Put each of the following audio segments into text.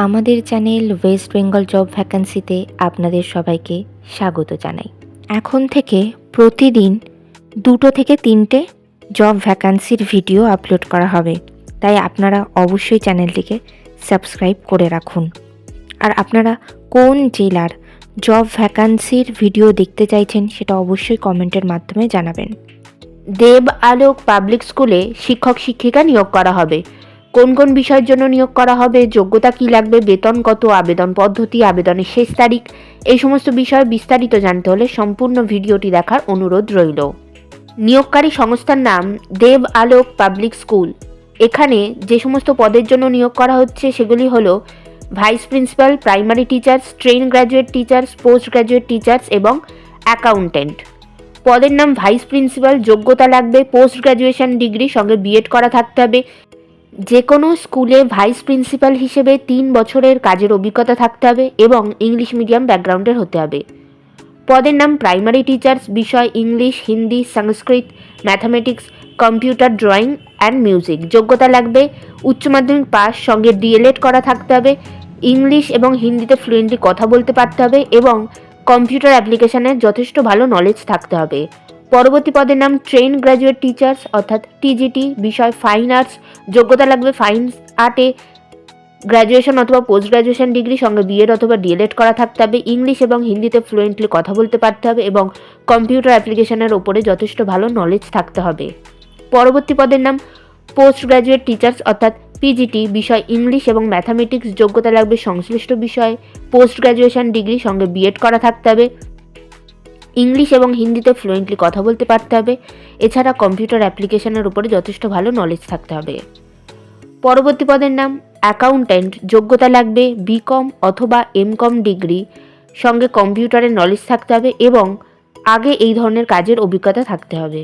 আমাদের channel West Bengal job ভ্যাকান্সিতে আপনাদের সবাইকে স্বাগত জানাই। এখন থেকে প্রতিদিন 2 থেকে 3টে জব ভ্যাকান্সির ভিডিও আপলোড করা হবে, তাই আপনারা অবশ্যই চ্যানেলটিকে সাবস্ক্রাইব করে রাখুন। আর আপনারা কোন জেলার জব ভ্যাকান্সির ভিডিও দেখতে চাইছেন সেটা অবশ্যই কমেন্টের মাধ্যমে জানাবেন। দেব আলোক পাবলিক স্কুলে শিক্ষক শিক্ষিকা নিয়োগ করা হবে। কোন কোন বিষয়ের জন্য নিয়োগ করা হবে, যোগ্যতা কী লাগবে, বেতন কত, আবেদন পদ্ধতি, আবেদনের শেষ তারিখ, এই সমস্ত বিষয়ে বিস্তারিত জানতে হলে সম্পূর্ণ ভিডিওটি দেখার অনুরোধ রইল। নিয়োগকারী সংস্থার নাম দেব আলোক পাবলিক স্কুল। এখানে যে সমস্ত পদের জন্য নিয়োগ করা হচ্ছে সেগুলি হলো vice principal, primary teachers, train graduate teachers, post graduate teachers এবং অ্যাকাউন্টেন্ট। পদের নাম ভাইস প্রিন্সিপাল। যোগ্যতা লাগবে পোস্ট গ্র্যাজুয়েশন ডিগ্রি, সঙ্গে বিএড করা থাকতে হবে। যে কোনো স্কুলে ভাইস প্রিন্সিপাল হিসেবে 3 বছরের কাজের অভিজ্ঞতা থাকতে হবে এবং ইংলিশ মিডিয়াম ব্যাকগ্রাউন্ডের হতে হবে। পদের নাম প্রাইমারি টিচার্স, বিষয় English, Hindi, Sanskrit, mathematics, computer, drawing and music. যোগ্যতা লাগবে উচ্চ মাধ্যমিক পাস, সঙ্গে ডিএলএড করা থাকতে হবে। ইংলিশ এবং হিন্দিতে ফ্লুয়েন্টলি কথা বলতে পারতে হবে এবং কম্পিউটার অ্যাপ্লিকেশনের যথেষ্ট ভালো নলেজ থাকতে হবে। পরবর্তী পদের নাম ট্রেন গ্র্যাজুয়েট টিচার্স অর্থাৎ টিজিটি, বিষয় ফাইন আর্টস। যোগ্যতা লাগবে ফাইন আর্টে গ্র্যাজুয়েশন অথবা পোস্ট গ্র্যাজুয়েশন ডিগ্রি, সঙ্গে বিএড অথবা ডিএলএড করা থাকতে হবে। ইংলিশ এবং হিন্দিতে ফ্লুয়েন্টলি কথা বলতে পারতে হবে এবং কম্পিউটার অ্যাপ্লিকেশনের ওপরে যথেষ্ট ভালো নলেজ থাকতে হবে। পরবর্তী পদের নাম পোস্ট গ্র্যাজুয়েট টিচার্স অর্থাৎ পিজিটি, বিষয় ইংলিশ এবং ম্যাথামেটিক্স। যোগ্যতা লাগবে সংশ্লিষ্ট বিষয়ে পোস্ট গ্র্যাজুয়েশন ডিগ্রি, সঙ্গে বিএড করা থাকতে হবে। ইংলিশ এবং হিন্দিতে ফ্লুয়েন্টলি কথা বলতে পারতে হবে। এছাড়া কম্পিউটার অ্যাপ্লিকেশনের উপরে যথেষ্ট ভালো নলেজ থাকতে হবে। পরবর্তী পদের নাম অ্যাকাউন্ট্যান্ট। যোগ্যতা লাগবে বিকম অথবা এমকম ডিগ্রি, সঙ্গে কম্পিউটারের নলেজ থাকতে হবে এবং আগে এই ধরনের কাজের অভিজ্ঞতা থাকতে হবে।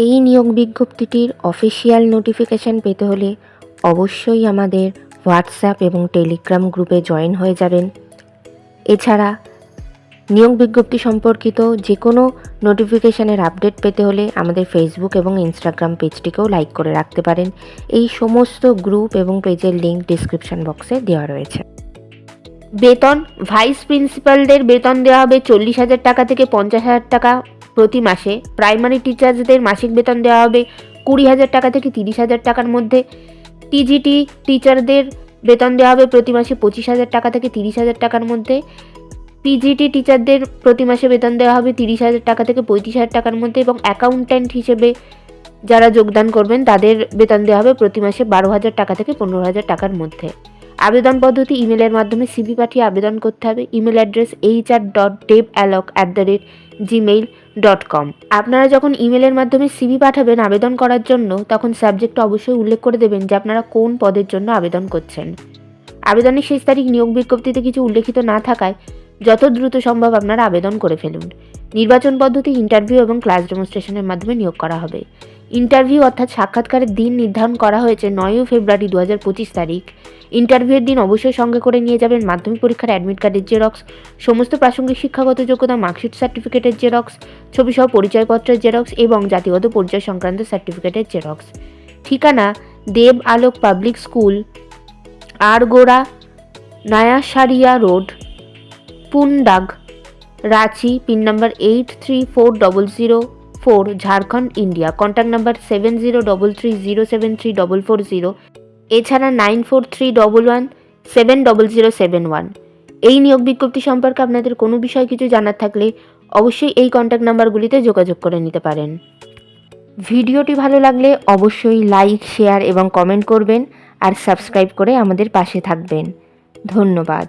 এই নিয়োগ বিজ্ঞপ্তিটির অফিসিয়াল নোটিফিকেশান পেতে হলে অবশ্যই আমাদের হোয়াটসঅ্যাপ এবং টেলিগ্রাম গ্রুপে জয়েন হয়ে যাবেন। এছাড়া নিয়োগ বিজ্ঞপ্তি সম্পর্কিত যে কোনো নোটিফিকেশানের আপডেট পেতে হলে আমাদের ফেসবুক এবং ইনস্টাগ্রাম পেজটিকেও লাইক করে রাখতে পারেন। এই সমস্ত গ্রুপ এবং পেজের লিঙ্ক ডিসক্রিপশন বক্সে দেওয়া রয়েছে। বেতন, ভাইস প্রিন্সিপালদের বেতন দেওয়া হবে 40,000 টাকা থেকে 50,000 টাকা প্রতি মাসে। প্রাইমারি টিচার্সদের মাসিক বেতন দেওয়া হবে 20,000 টাকা থেকে 30,000 টাকার মধ্যে। টিজিটি টিচারদের বেতন দেওয়া হবে প্রতি মাসে 25,000 টাকা থেকে 30,000 টাকার মধ্যে। পিজিটি টিচারদের প্রতি মাসে বেতন দেওয়া হবে 30,000 টাকা থেকে 35,000 টাকার মধ্যে এবং অ্যাকাউন্ট্যান্ট হিসেবে যারা যোগদান করবেন তাদের বেতন দেওয়া হবে প্রতি মাসে 12,000 টাকা থেকে 15,000 টাকার মধ্যে। আবেদন পদ্ধতি ইমেলের মাধ্যমে সিভি পাঠিয়ে আবেদন করতে হবে। Email address hr.debalok@gmail.com। আপনারা যখন ইমেলের মাধ্যমে সিভি পাঠাবেন আবেদন করার জন্য, তখন সাবজেক্টে অবশ্যই উল্লেখ করে দেবেন যে আপনারা কোন পদের জন্য আবেদন করছেন। আবেদনের শেষ তারিখ নিয়োগ বিজ্ঞপ্তিতে কিছু উল্লেখিত না থাকায় যত দ্রুত সম্ভব আপনারা আবেদন করে ফেলুন। নির্বাচন পদ্ধতি ইন্টারভিউ এবং ক্লাস ডেমনস্ট্রেশনের মাধ্যমে নিয়োগ করা হবে। ইন্টারভিউ অর্থাৎ সাক্ষাৎকারের দিন নির্ধারণ করা হয়েছে 9 ফেব্রুয়ারি 2025 তারিখ। ইন্টারভিউয়ের দিন অবশ্যই সঙ্গে করে নিয়ে যাবেন মাধ্যমিক পরীক্ষার অ্যাডমিট কার্ডের জেরক্স, সমস্ত প্রাসঙ্গিক শিক্ষাগত যোগ্যতা মার্কশিট সার্টিফিকেটের জেরক্স, ছবিসহ পরিচয়পত্রের জেরক্স এবং জাতিগত পরিচয় সংক্রান্ত সার্টিফিকেটের জেরক্স। ঠিকানা দেব আলোক public school, Argora, Naya Sarai road, Pundag, Ranchi, pin number 834004, Jharkhand, India. Contact number 7033073440, এছাড়া 9431170071। এই নিয়োগ বিজ্ঞপ্তি সম্পর্কে আপনাদের কোনো বিষয় কিছু জানার থাকলে অবশ্যই এই কন্ট্যাক্ট নাম্বারগুলিতে যোগাযোগ করে নিতে পারেন। ভিডিওটি ভালো লাগলে অবশ্যই লাইক, শেয়ার এবং কমেন্ট করবেন আর সাবস্ক্রাইব করে আমাদের পাশে থাকবেন। ধন্যবাদ।